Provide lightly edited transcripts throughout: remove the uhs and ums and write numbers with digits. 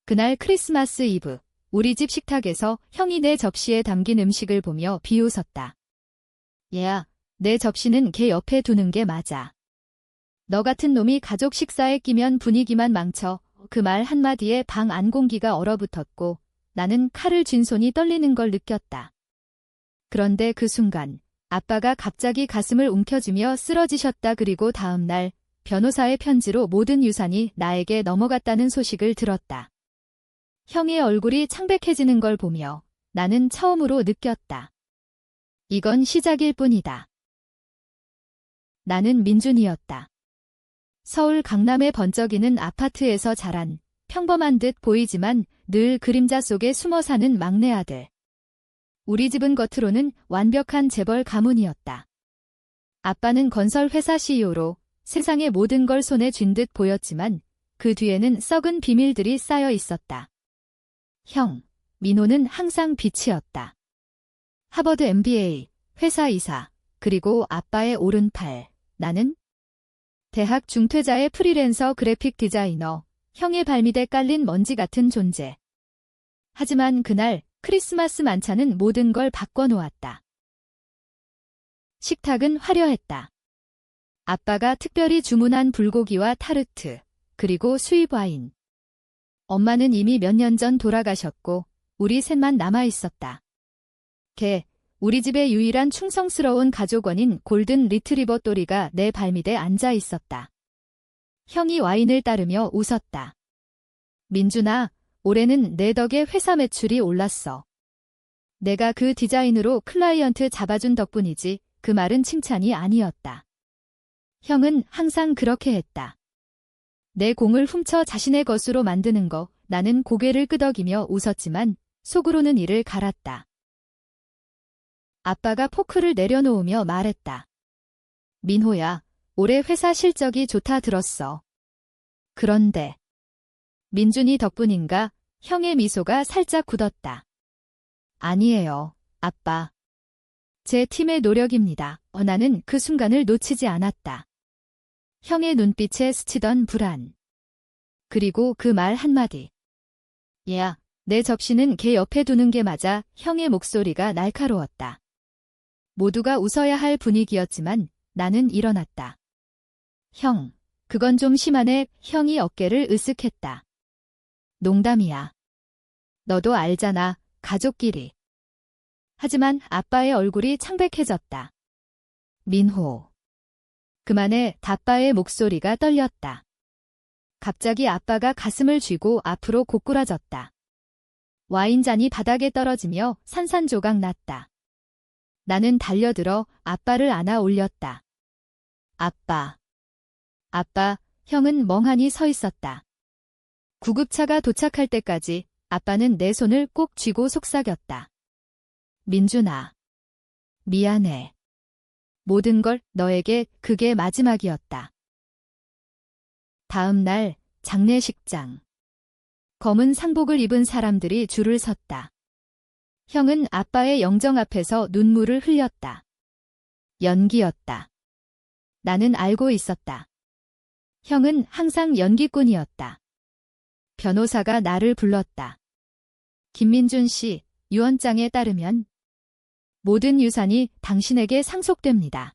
그날 크리스마스 이브, 우리 집 식탁에서 형이 내 접시에 담긴 음식을 보며 비웃었다. 얘야, 내 접시는 걔 옆에 두는 게 맞아. 너 같은 놈이 가족 식사에 끼면 분위기만 망쳐. 그 말 한마디에 방 안 공기가 얼어붙었고 나는 칼을 쥔 손이 떨리는 걸 느꼈다. 그런데 그 순간 아빠가 갑자기 가슴을 움켜쥐며 쓰러지셨다. 그리고 다음 날 변호사의 편지로 모든 유산이 나에게 넘어갔다는 소식을 들었다. 형의 얼굴이 창백해지는 걸 보며 나는 처음으로 느꼈다. 이건 시작일 뿐이다. 나는 민준이었다. 서울 강남의 번쩍이는 아파트에서 자란 평범한 듯 보이지만 늘 그림자 속에 숨어 사는 막내 아들. 우리 집은 겉으로는 완벽한 재벌 가문이었다. 아빠는 건설회사 CEO로 세상의 모든 걸 손에 쥔 듯 보였지만 그 뒤에는 썩은 비밀들이 쌓여 있었다. 형, 민호는 항상 빛이었다. 하버드 MBA, 회사 이사, 그리고 아빠의 오른팔, 나는 대학 중퇴자의 프리랜서 그래픽 디자이너, 형의 발밑에 깔린 먼지 같은 존재. 하지만 그날 크리스마스 만찬은 모든 걸 바꿔놓았다. 식탁은 화려했다. 아빠가 특별히 주문한 불고기와 타르트, 그리고 수입 와인. 엄마는 이미 몇 년 전 돌아가셨고 우리 셋만 남아있었다. 우리 집의 유일한 충성스러운 가족원인 골든 리트리버 또리가 내 발밑에 앉아 있었다. 형이 와인을 따르며 웃었다. 민준아, 올해는 내 덕에 회사 매출이 올랐어. 내가 그 디자인으로 클라이언트 잡아준 덕분이지. 그 말은 칭찬이 아니었다. 형은 항상 그렇게 했다. 내 공을 훔쳐 자신의 것으로 만드는 거. 나는 고개를 끄덕이며 웃었지만 속으로는 이를 갈았다. 아빠가 포크를 내려놓으며 말했다. 민호야, 올해 회사 실적이 좋다 들었어. 그런데 민준이 덕분인가? 형의 미소가 살짝 굳었다. 아니에요, 아빠. 제 팀의 노력입니다. 나는 그 순간을 놓치지 않았다. 형의 눈빛에 스치던 불안. 그리고 그 말 한마디. 얘야, 내 접시는 걔 옆에 두는 게 맞아. 형의 목소리가 날카로웠다. 모두가 웃어야 할 분위기였지만 나는 일어났다. 형, 그건 좀 심하네. 형이 어깨를 으쓱했다. 농담이야. 너도 알잖아, 가족끼리. 하지만 아빠의 얼굴이 창백해졌다. 민호. 그만해. 아빠의 목소리가 떨렸다. 갑자기 아빠가 가슴을 쥐고 앞으로 고꾸라졌다. 와인잔이 바닥에 떨어지며 산산조각 났다. 나는 달려들어 아빠를 안아 올렸다. 아빠. 아빠, 형은 멍하니 서 있었다. 구급차가 도착할 때까지 아빠는 내 손을 꼭 쥐고 속삭였다. 민준아. 미안해. 모든 걸 너에게 그게 마지막이었다. 다음 날 장례식장. 검은 상복을 입은 사람들이 줄을 섰다. 형은 아빠의 영정 앞에서 눈물을 흘렸다. 연기였다. 나는 알고 있었다. 형은 항상 연기꾼이었다. 변호사가 나를 불렀다. 김민준 씨, 유언장에 따르면 모든 유산이 당신에게 상속됩니다.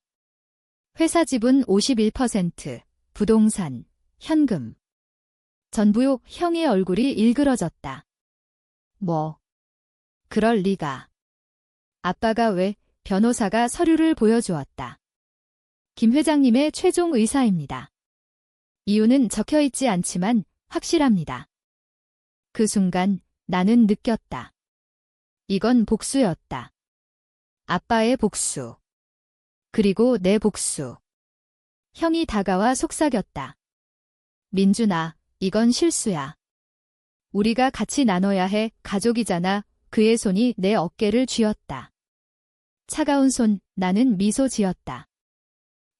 회사 지분 51%, 부동산, 현금. 전부요. 형의 얼굴이 일그러졌다. 뭐? 그럴 리가. 아빠가 왜? 변호사가 서류를 보여주었다. 김 회장님의 최종 의사입니다. 이유는 적혀있지 않지만 확실합니다. 그 순간 나는 느꼈다. 이건 복수였다. 아빠의 복수. 그리고 내 복수. 형이 다가와 속삭였다. 민준아, 이건 실수야. 우리가 같이 나눠야 해. 가족이잖아. 그의 손이 내 어깨를 쥐었다. 차가운 손. 나는 미소 지었다.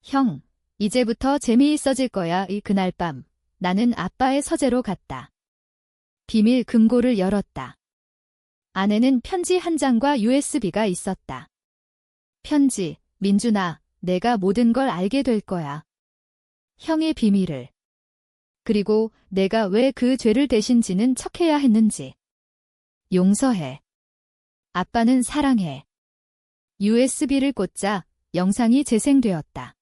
형, 이제부터 재미있어질 거야. 그날 밤 나는 아빠의 서재로 갔다. 비밀 금고를 열었다. 안에는 편지 한 장과 USB가 있었다. 편지. 민준아, 내가 모든 걸 알게 될 거야. 형의 비밀을. 그리고 내가 왜 그 죄를 대신 지는 척해야 했는지. 용서해. 아빠는 사랑해. USB를 꽂자 영상이 재생되었다.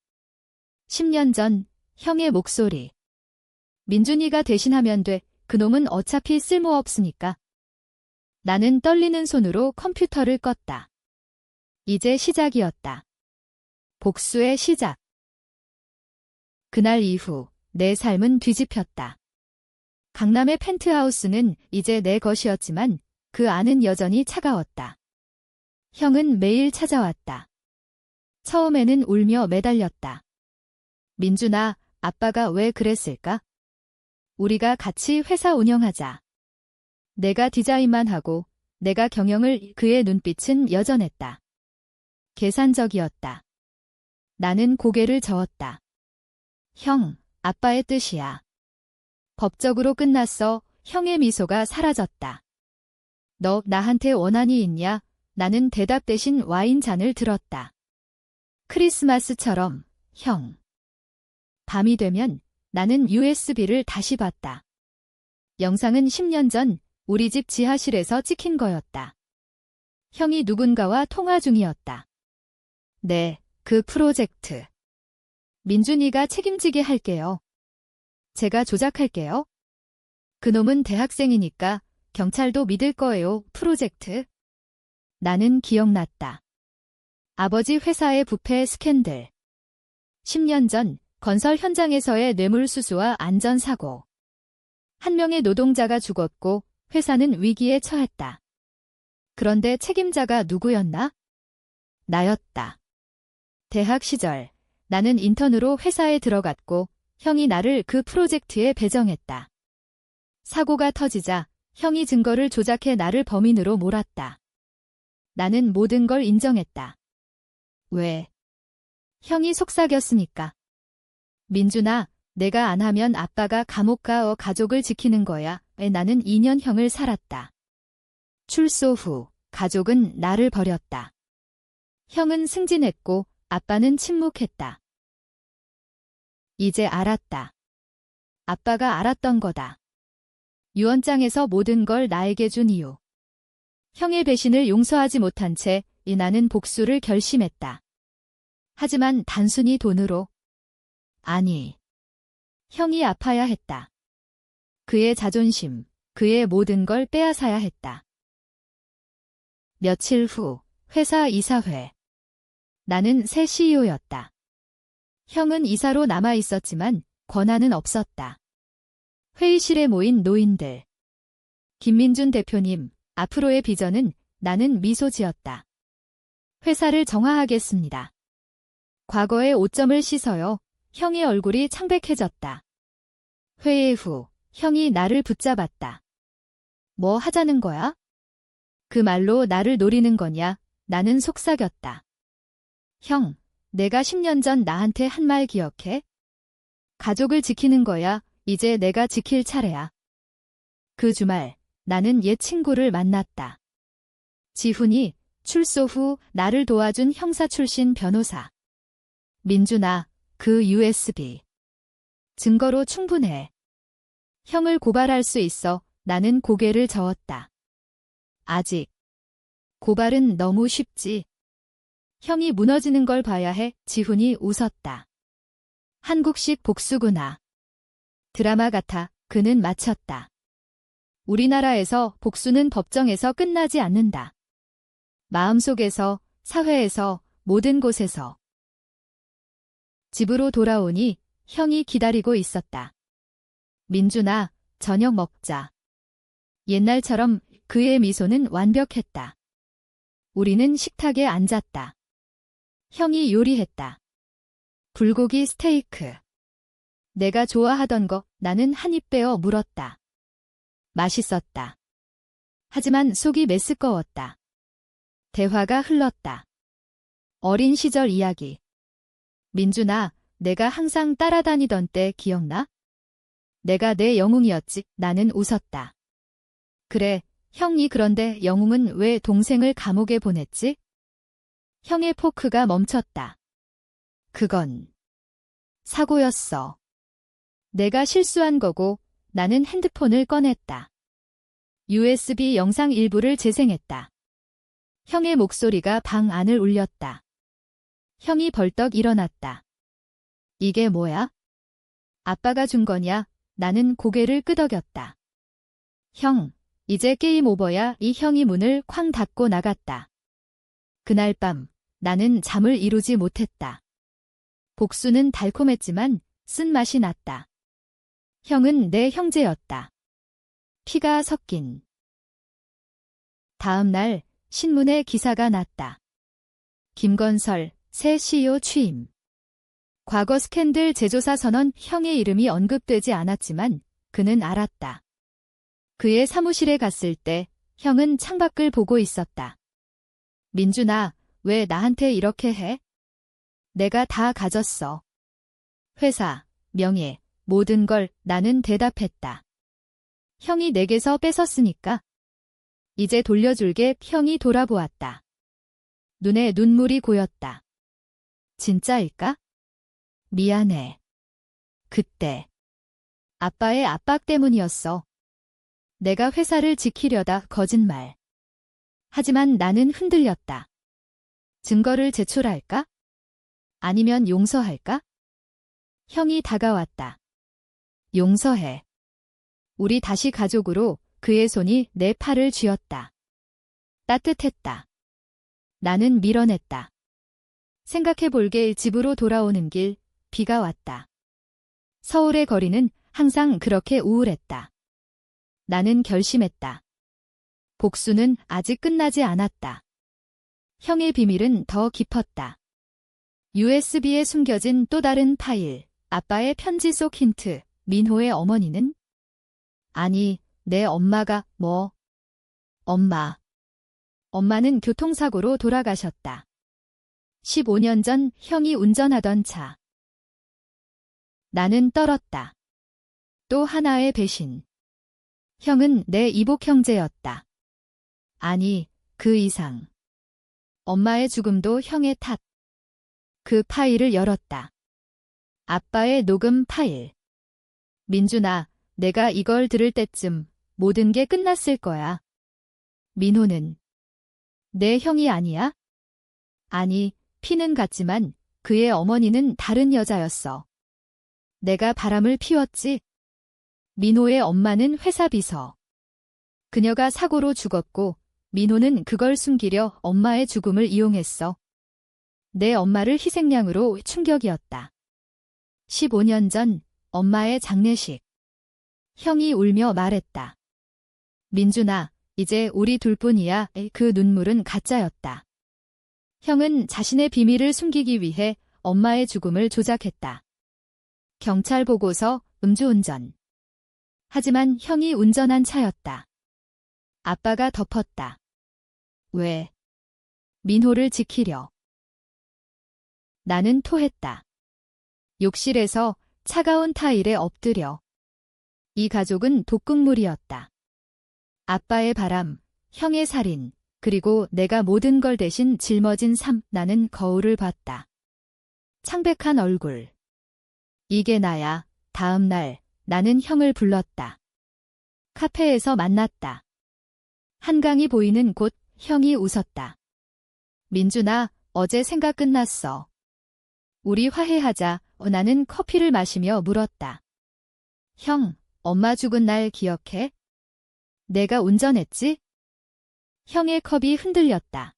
10년 전 형의 목소리. 민준이가 대신하면 돼. 그놈은 어차피 쓸모없으니까. 나는 떨리는 손으로 컴퓨터를 껐다. 이제 시작이었다. 복수의 시작. 그날 이후 내 삶은 뒤집혔다. 강남의 펜트하우스는 이제 내 것이었지만 그 안은 여전히 차가웠다. 형은 매일 찾아왔다. 처음에는 울며 매달렸다. 민준아, 아빠가 왜 그랬을까? 우리가 같이 회사 운영하자. 내가 디자인만 하고 내가 경영을. 그의 눈빛은 여전했다. 계산적이었다. 나는 고개를 저었다. 형, 아빠의 뜻이야. 법적으로 끝났어. 형의 미소가 사라졌다. 너 나한테 원한이 있냐? 나는 대답 대신 와인 잔을 들었다. 크리스마스처럼, 형. 밤이 되면 나는 USB를 다시 봤다. 영상은 10년 전 우리 집 지하실에서 찍힌 거였다. 형이 누군가와 통화 중이었다. 네, 그 프로젝트. 민준이가 책임지게 할게요. 제가 조작할게요. 그놈은 대학생이니까 경찰도 믿을 거예요. 프로젝트. 나는 기억났다. 아버지 회사의 부패 스캔들. 10년 전 건설 현장에서의 뇌물수수와 안전사고. 한 명의 노동자가 죽었고 회사는 위기에 처했다. 그런데 책임자가 누구였나? 나였다. 대학 시절 나는 인턴으로 회사에 들어갔고 형이 나를 그 프로젝트에 배정했다. 사고가 터지자 형이 증거를 조작해 나를 범인으로 몰았다. 나는 모든 걸 인정했다. 왜? 형이 속삭였으니까. 민준아, 내가 안 하면 아빠가 감옥 가. 가족을 지키는 거야. 나는 2년 형을 살았다. 출소 후 가족은 나를 버렸다. 형은 승진했고 아빠는 침묵했다. 이제 알았다. 아빠가 알았던 거다. 유언장에서 모든 걸 나에게 준 이유. 형의 배신을 용서하지 못한 채 나는 복수를 결심했다. 하지만 단순히 돈으로. 아니. 형이 아파야 했다. 그의 자존심, 그의 모든 걸 빼앗아야 했다. 며칠 후 회사 이사회. 나는 새 CEO였다. 형은 이사로 남아 있었지만 권한은 없었다. 회의실에 모인 노인들. 김민준 대표님, 앞으로의 비전은. 나는 미소 지었다. 회사를 정화하겠습니다. 과거의 오점을 씻어요. 형의 얼굴이 창백해졌다. 회의 후 형이 나를 붙잡았다. 뭐 하자는 거야? 그 말로 나를 노리는 거냐? 나는 속삭였다. 형, 내가 10년 전 나한테 한 말 기억해? 가족을 지키는 거야. 이제 내가 지킬 차례야. 그 주말 나는 옛 친구를 만났다. 지훈이. 출소 후 나를 도와준 형사 출신 변호사. 민준아, 그 USB. 증거로 충분해. 형을 고발할 수 있어. 나는 고개를 저었다. 아직. 고발은 너무 쉽지. 형이 무너지는 걸 봐야 해. 지훈이 웃었다. 한국식 복수구나. 드라마 같아. 그는 마쳤다. 우리나라에서 복수는 법정에서 끝나지 않는다. 마음속에서, 사회에서, 모든 곳에서. 집으로 돌아오니 형이 기다리고 있었다. 민준아, 저녁 먹자. 옛날처럼 그의 미소는 완벽했다. 우리는 식탁에 앉았다. 형이 요리했다. 불고기 스테이크. 내가 좋아하던 거. 나는 한 입 빼어 물었다. 맛있었다. 하지만 속이 메스꺼웠다. 대화가 흘렀다. 어린 시절 이야기. 민준아, 내가 항상 따라다니던 때 기억나? 내가 내 영웅이었지. 나는 웃었다. 그래, 형이. 그런데 영웅은 왜 동생을 감옥에 보냈지? 형의 포크가 멈췄다. 그건 사고였어. 내가 실수한 거고 나는 핸드폰을 꺼냈다. USB 영상 일부를 재생했다. 형의 목소리가 방 안을 울렸다. 형이 벌떡 일어났다. 이게 뭐야? 아빠가 준 거냐? 나는 고개를 끄덕였다. 형, 이제 게임 오버야. 이 형이 문을 쾅 닫고 나갔다. 그날 밤 나는 잠을 이루지 못했다. 복수는 달콤했지만 쓴맛이 났다. 형은 내 형제였다. 피가 섞인. 다음 날 신문에 기사가 났다. 김건설 새 CEO 취임. 과거 스캔들 재조사 선언. 형의 이름이 언급되지 않았지만 그는 알았다. 그의 사무실에 갔을 때 형은 창밖을 보고 있었다. 민준아, 왜 나한테 이렇게 해? 내가 다 가졌어. 회사, 명예, 모든 걸. 나는 대답했다. 형이 내게서 뺏었으니까. 이제 돌려줄게. 형이 돌아보았다. 눈에 눈물이 고였다. 진짜일까? 미안해. 그때 아빠의 압박 때문이었어. 내가 회사를 지키려다. 거짓말. 하지만 나는 흔들렸다. 증거를 제출할까? 아니면 용서할까? 형이 다가왔다. 용서해. 우리 다시 가족으로. 그의 손이 내 팔을 쥐었다. 따뜻했다. 나는 밀어냈다. 생각해볼게. 집으로 돌아오는 길, 비가 왔다. 서울의 거리는 항상 그렇게 우울했다. 나는 결심했다. 복수는 아직 끝나지 않았다. 형의 비밀은 더 깊었다. USB에 숨겨진 또 다른 파일, 아빠의 편지 속 힌트. 민호의 어머니는? 아니, 내 엄마가. 뭐? 엄마. 엄마는 교통사고로 돌아가셨다. 15년 전 형이 운전하던 차. 나는 떨었다. 또 하나의 배신. 형은 내 이복 형제였다. 아니, 그 이상. 엄마의 죽음도 형의 탓. 그 파일을 열었다. 아빠의 녹음 파일. 민준아, 내가 이걸 들을 때쯤 모든 게 끝났을 거야. 민호는 내 형이 아니야? 아니, 피는 같지만 그의 어머니는 다른 여자였어. 내가 바람을 피웠지. 민호의 엄마는 회사 비서. 그녀가 사고로 죽었고 민호는 그걸 숨기려 엄마의 죽음을 이용했어. 내 엄마를 희생양으로. 충격이었다. 15년 전 엄마의 장례식. 형이 울며 말했다. 민준아, 이제 우리 둘뿐이야. 그 눈물은 가짜였다. 형은 자신의 비밀을 숨기기 위해 엄마의 죽음을 조작했다. 경찰 보고서, 음주운전. 하지만 형이 운전한 차였다. 아빠가 덮었다. 왜? 민호를 지키려. 나는 토했다. 욕실에서 차가운 타일에 엎드려. 이 가족은 독극물이었다. 아빠의 바람, 형의 살인, 그리고 내가 모든 걸 대신 짊어진 삶. 나는 거울을 봤다. 창백한 얼굴. 이게 나야. 다음 날 나는 형을 불렀다. 카페에서 만났다. 한강이 보이는 곳. 형이 웃었다. 민준아, 어제 생각 끝났어. 우리 화해하자. 나는 커피를 마시며 물었다. 형, 엄마 죽은 날 기억해? 내가 운전했지? 형의 컵이 흔들렸다.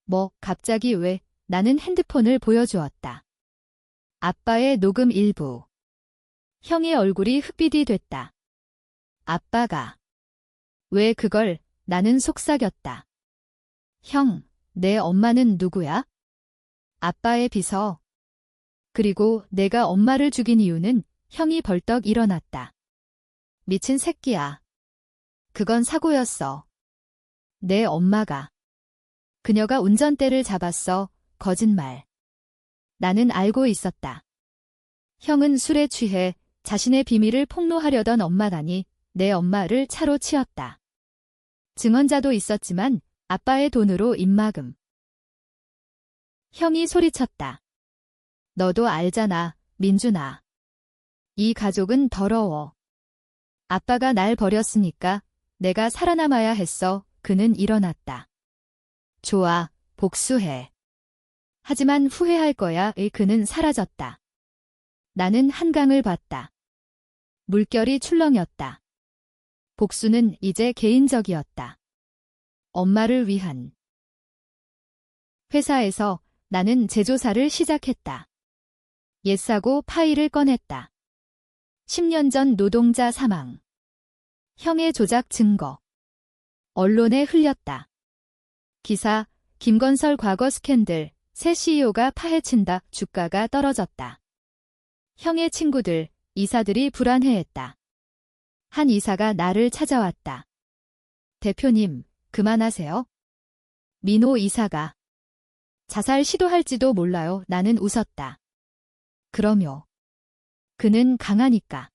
뭐, 갑자기 왜? 나는 핸드폰을 보여주었다. 아빠의 녹음 일부. 형의 얼굴이 흑빛이 됐다. 아빠가. 왜 그걸? 나는 속삭였다. 형, 내 엄마는 누구야? 아빠의 비서. 그리고 내가 엄마를 죽인 이유는. 형이 벌떡 일어났다. 미친 새끼야. 그건 사고였어. 내 엄마가. 그녀가 운전대를 잡았어. 거짓말. 나는 알고 있었다. 형은 술에 취해 자신의 비밀을 폭로하려던 엄마라니 내 엄마를 차로 치었다. 증언자도 있었지만 아빠의 돈으로 입막음. 형이 소리쳤다. 너도 알잖아, 민준아. 이 가족은 더러워. 아빠가 날 버렸으니까 내가 살아남아야 했어. 그는 일어났다. 좋아, 복수해. 하지만 후회할 거야. 그는 사라졌다. 나는 한강을 봤다. 물결이 출렁였다. 복수는 이제 개인적이었다. 엄마를 위한. 회사에서 나는 재조사를 시작했다. 옛사고 파일을 꺼냈다. 10년 전 노동자 사망. 형의 조작 증거. 언론에 흘렸다. 기사, 김건설 과거 스캔들, 새 CEO가 파헤친다. 주가가 떨어졌다. 형의 친구들, 이사들이 불안해했다. 한 이사가 나를 찾아왔다. 대표님, 그만하세요. 민호 이사가. 자살 시도할지도 몰라요. 나는 웃었다. 그럼요. 그는 강하니까.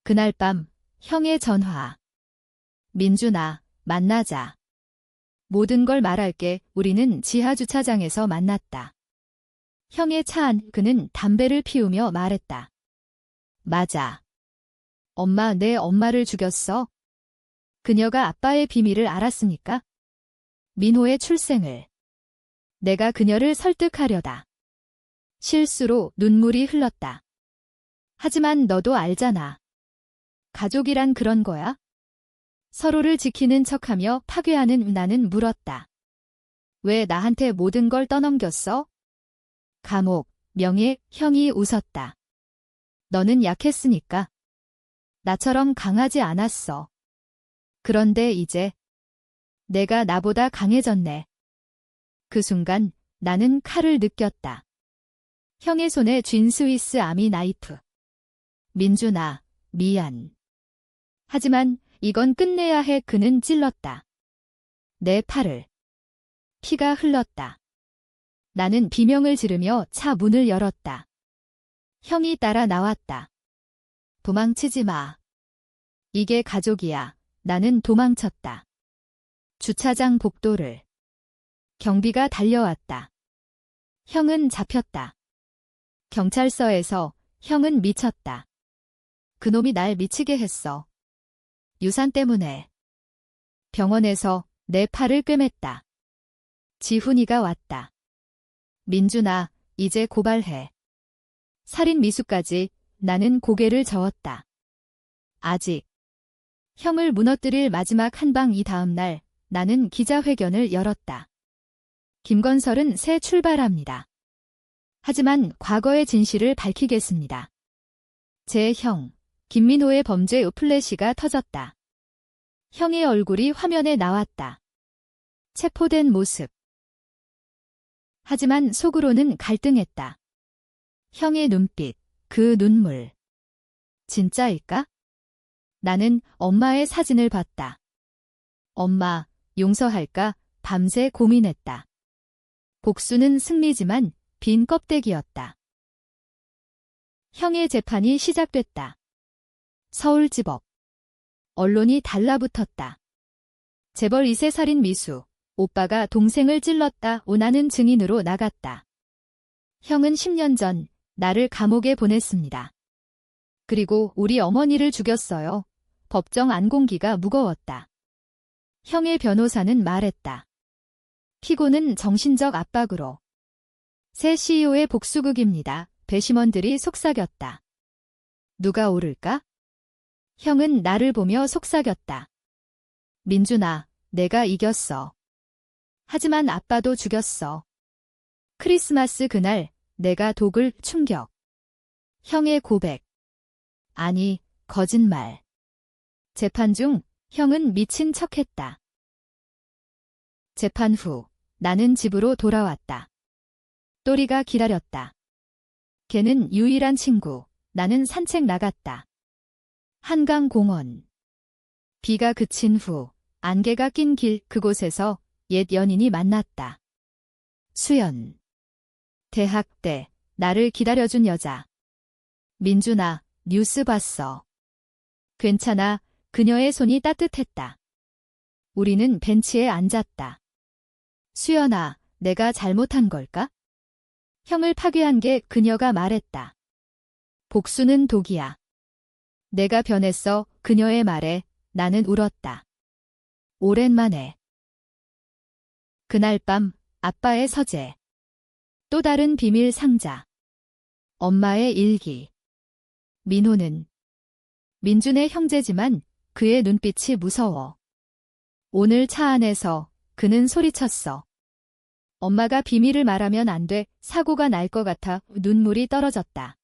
그날 밤, 형의 전화. 민준아, 만나자. 모든 걸 말할게. 우리는 지하 주차장에서 만났다. 형의 차 안 그는 담배를 피우며 말했다. 맞아. 엄마, 내 엄마를 죽였어. 그녀가 아빠의 비밀을 알았으니까. 민호의 출생을. 내가 그녀를 설득하려다. 실수로 눈물이 흘렀다. 하지만 너도 알잖아. 가족이란 그런 거야? 서로를 지키는 척하며 파괴하는. 나는 물었다. 왜 나한테 모든 걸 떠넘겼어? 감옥, 명예. 형이 웃었다. 너는 약했으니까. 나처럼 강하지 않았어. 그런데 이제 내가 나보다 강해졌네. 그 순간 나는 칼을 느꼈다. 형의 손에 쥔 스위스 아미 나이프. 민준아, 미안. 하지만 이건 끝내야 해. 그는 찔렀다. 내 팔을. 피가 흘렀다. 나는 비명을 지르며 차 문을 열었다. 형이 따라 나왔다. 도망치지 마. 이게 가족이야. 나는 도망쳤다. 주차장 복도를. 경비가 달려왔다. 형은 잡혔다. 경찰서에서 형은 미쳤다. 그놈이 날 미치게 했어. 유산 때문에. 병원에서 내 팔을 꿰맸다. 지훈이가 왔다. 민준아, 이제 고발해. 살인 미수까지. 나는 고개를 저었다. 아직. 형을 무너뜨릴 마지막 한 방. 이 다음 날 나는 기자회견을 열었다. 김건설은 새 출발합니다. 하지만 과거의 진실을 밝히겠습니다. 제 형, 김민호의 범죄 플래시가 터졌다. 형의 얼굴이 화면에 나왔다. 체포된 모습. 하지만 속으로는 갈등했다. 형의 눈빛, 그 눈물. 진짜일까? 나는 엄마의 사진을 봤다. 엄마, 용서할까? 밤새 고민했다. 복수는 승리지만 빈 껍데기였다. 형의 재판이 시작됐다. 서울지법. 언론이 달라붙었다. 재벌 2세 살인 미수. 오빠가 동생을 찔렀다. 오나는 증인으로 나갔다. 형은 10년 전 나를 감옥에 보냈습니다. 그리고 우리 어머니를 죽였어요. 법정 안공기가 무거웠다. 형의 변호사는 말했다. 피고는 정신적 압박으로. 새 CEO의 복수극입니다. 배심원들이 속삭였다. 누가 오를까? 형은 나를 보며 속삭였다. 민준아, 내가 이겼어. 하지만 아빠도 죽였어. 크리스마스 그날 내가 독을 충격. 형의 고백. 아니, 거짓말. 재판 중 형은 미친 척했다. 재판 후 나는 집으로 돌아왔다. 또리가 기다렸다. 걔는 유일한 친구. 나는 산책 나갔다. 한강공원. 비가 그친 후 안개가 낀 길. 그곳에서 옛 연인이 만났다. 수연. 대학 때 나를 기다려준 여자. 민준아, 뉴스 봤어. 괜찮아. 그녀의 손이 따뜻했다. 우리는 벤치에 앉았다. 수연아, 내가 잘못한 걸까? 형을 파괴한 게. 그녀가 말했다. 복수는 독이야. 내가 변했어. 그녀의 말에 나는 울었다. 오랜만에. 그날 밤 아빠의 서재. 또 다른 비밀 상자. 엄마의 일기. 민호는 민준의 형제지만 그의 눈빛이 무서워. 오늘 차 안에서 그는 소리쳤어. 엄마가 비밀을 말하면 안 돼. 사고가 날 것 같아. 눈물이 떨어졌다.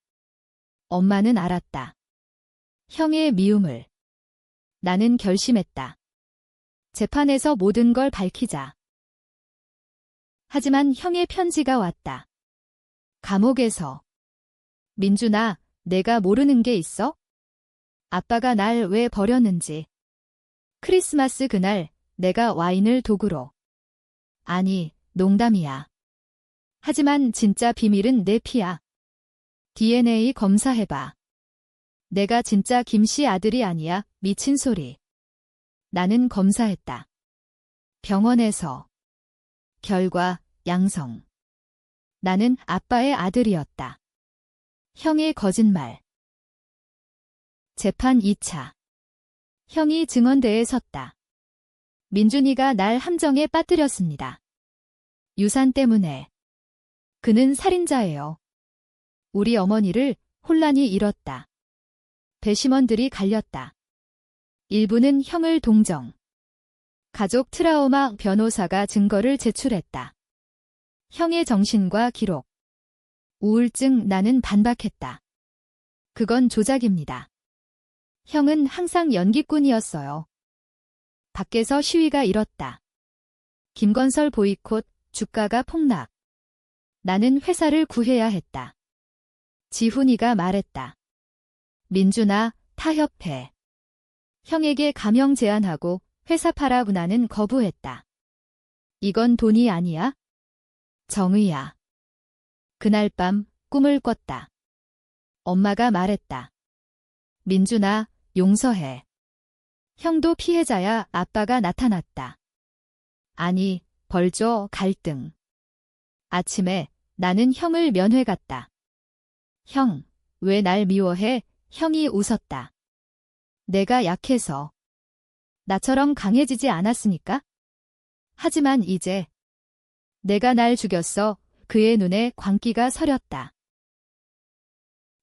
엄마는 알았다. 형의 미움을. 나는 결심했다. 재판에서 모든 걸 밝히자. 하지만 형의 편지가 왔다. 감옥에서. 민준아, 내가 모르는 게 있어? 아빠가 날 왜 버렸는지. 크리스마스 그날 내가 와인을 도구로. 아니, 농담이야. 하지만 진짜 비밀은 내 피야. DNA 검사해봐. 내가 진짜 김씨 아들이 아니야. 미친 소리. 나는 검사했다. 병원에서. 결과 양성. 나는 아빠의 아들이었다. 형의 거짓말. 재판 2차. 형이 증언대에 섰다. 민준이가 날 함정에 빠뜨렸습니다. 유산 때문에. 그는 살인자예요. 우리 어머니를 혼란이 일었다. 배심원들이 갈렸다. 일부는 형을 동정. 가족 트라우마 변호사가 증거를 제출했다. 형의 정신과 기록. 우울증. 나는 반박했다. 그건 조작입니다. 형은 항상 연기꾼이었어요. 밖에서 시위가 일었다. 김건설 보이콧, 주가가 폭락. 나는 회사를 구해야 했다. 지훈이가 말했다. 민준아, 타협해. 형에게 감형 제안하고 회사 팔아. 나는 거부했다. 이건 돈이 아니야? 정의야. 그날 밤 꿈을 꿨다. 엄마가 말했다. 민준아, 용서해. 형도 피해자야. 아빠가 나타났다. 아니, 벌줘. 갈등. 아침에 나는 형을 면회 갔다. 형, 왜 날 미워해? 형이 웃었다. 내가 약해서. 나처럼 강해지지 않았으니까? 하지만 이제 내가 날 죽였어. 그의 눈에 광기가 서렸다.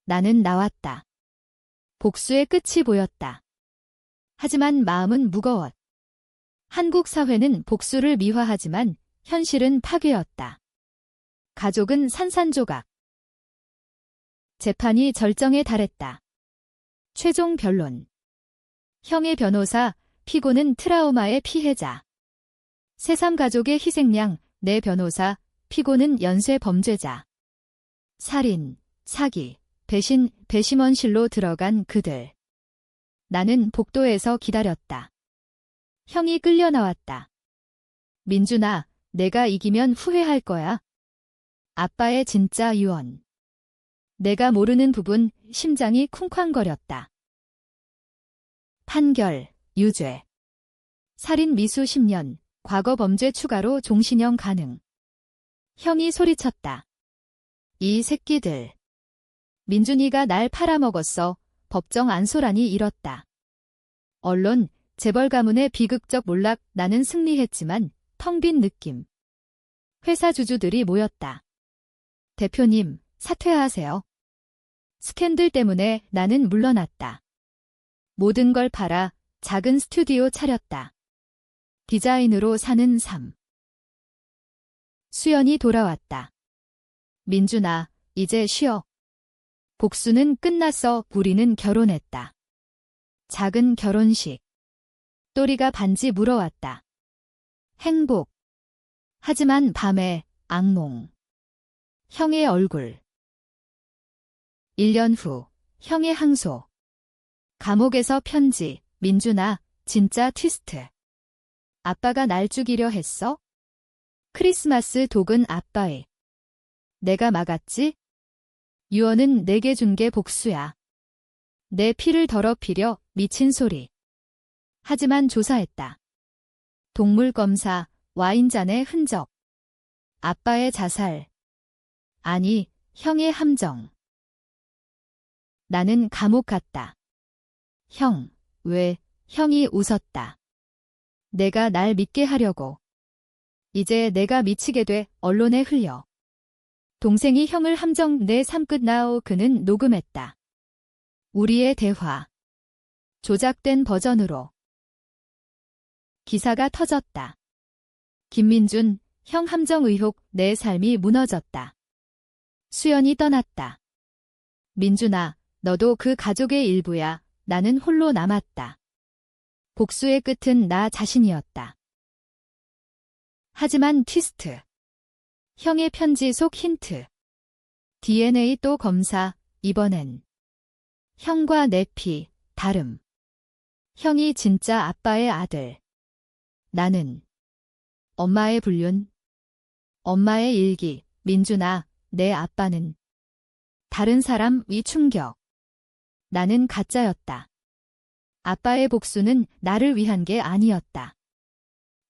나는 나왔다. 복수의 끝이 보였다. 하지만 마음은 무거웠. 한국 사회는 복수를 미화하지만 현실은 파괴였다. 가족은 산산조각. 재판이 절정에 달했다. 최종 변론. 형의 변호사, 피고는 트라우마의 피해자. 새삼 가족의 희생양, 내 변호사, 피고는 연쇄 범죄자. 살인, 사기, 배신, 배심원실로 들어간 그들. 나는 복도에서 기다렸다. 형이 끌려 나왔다. 민준아, 내가 이기면 후회할 거야. 아빠의 진짜 유언. 내가 모르는 부분, 심장이 쿵쾅거렸다. 판결, 유죄. 살인 미수 10년, 과거 범죄 추가로 종신형 가능. 형이 소리쳤다. 이 새끼들. 민준이가 날 팔아먹었어. 법정 안소란이 일었다. 언론, 재벌 가문의 비극적 몰락. 나는 승리했지만 텅 빈 느낌. 회사 주주들이 모였다. 대표님, 사퇴하세요. 스캔들 때문에 나는 물러났다. 모든 걸 팔아 작은 스튜디오 차렸다. 디자인으로 사는 삶. 수연이 돌아왔다. 민준아, 이제 쉬어. 복수는 끝났어. 우리는 결혼했다. 작은 결혼식. 또리가 반지 물어왔다. 행복. 하지만 밤에 악몽. 형의 얼굴. 1년 후, 형의 항소. 감옥에서 편지. 민준아, 진짜 트위스트. 아빠가 날 죽이려 했어? 크리스마스 독은 아빠의. 내가 막았지? 유언은 내게 준 게 복수야. 내 피를 더럽히려. 미친 소리. 하지만 조사했다. 동물 검사, 와인잔의 흔적. 아빠의 자살. 아니, 형의 함정. 나는 감옥 갔다. 형, 왜? 형이 웃었다. 내가 날 믿게 하려고. 이제 내가 미치게 돼 언론에 흘려. 동생이 형을 함정 내 삶 끝나오. 그는 녹음했다. 우리의 대화. 조작된 버전으로. 기사가 터졌다. 김민준, 형 함정 의혹, 내 삶이 무너졌다. 수연이 떠났다. 민준아, 너도 그 가족의 일부야. 나는 홀로 남았다. 복수의 끝은 나 자신이었다. 하지만 트위스트. 형의 편지 속 힌트. DNA 또 검사, 이번엔. 형과 내 피, 다름. 형이 진짜 아빠의 아들. 나는. 엄마의 불륜. 엄마의 일기, 민준아, 내 아빠는. 다른 사람 위 충격. 나는 가짜였다. 아빠의 복수는 나를 위한 게 아니었다.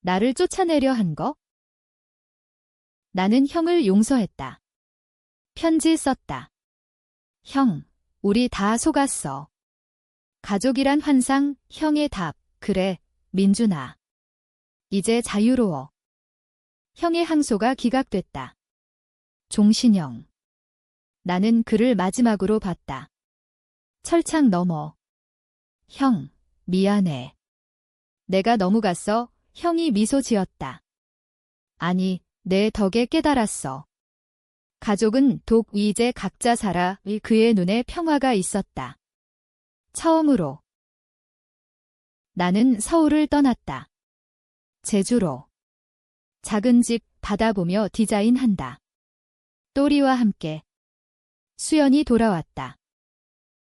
나를 쫓아내려 한 거? 나는 형을 용서했다. 편지 썼다. 형, 우리 다 속았어. 가족이란 환상, 형의 답, 그래, 민준아. 이제 자유로워. 형의 항소가 기각됐다. 종신형. 나는 그를 마지막으로 봤다. 철창 너머. 형, 미안해. 내가 너무 갔어. 형이 미소 지었다. 아니, 내 덕에 깨달았어. 가족은 독, 이제 각자 살아. 그의 눈에 평화가 있었다. 처음으로. 나는 서울을 떠났다. 제주로. 작은 집 받아보며 디자인한다. 또리와 함께. 수연이 돌아왔다.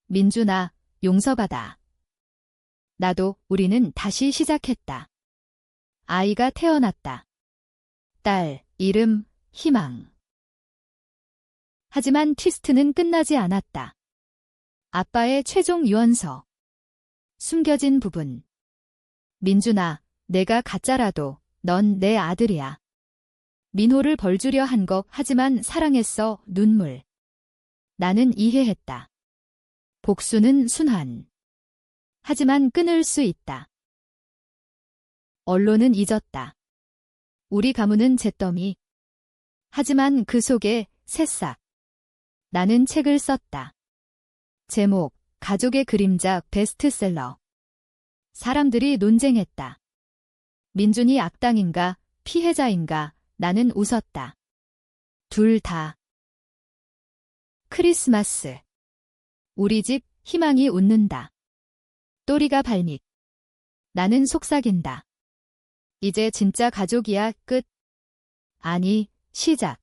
민준아, 용서받아. 나도, 우리는 다시 시작했다. 아이가 태어났다. 딸, 이름, 희망. 하지만 트위스트는 끝나지 않았다. 아빠의 최종 유언서. 숨겨진 부분. 민준아, 내가 가짜라도 넌 내 아들이야. 민호를 벌주려 한 거 하지만 사랑했어. 눈물. 나는 이해했다. 복수는 순환. 하지만 끊을 수 있다. 언론은 잊었다. 우리 가문은 잿더미. 하지만 그 속에 새싹. 나는 책을 썼다. 제목, 가족의 그림자 베스트셀러. 사람들이 논쟁했다. 민준이 악당인가, 피해자인가, 나는 웃었다. 둘 다. 크리스마스. 우리 집 희망이 웃는다. 또리가 발밑. 나는 속삭인다. 이제 진짜 가족이야. 끝. 아니, 시작.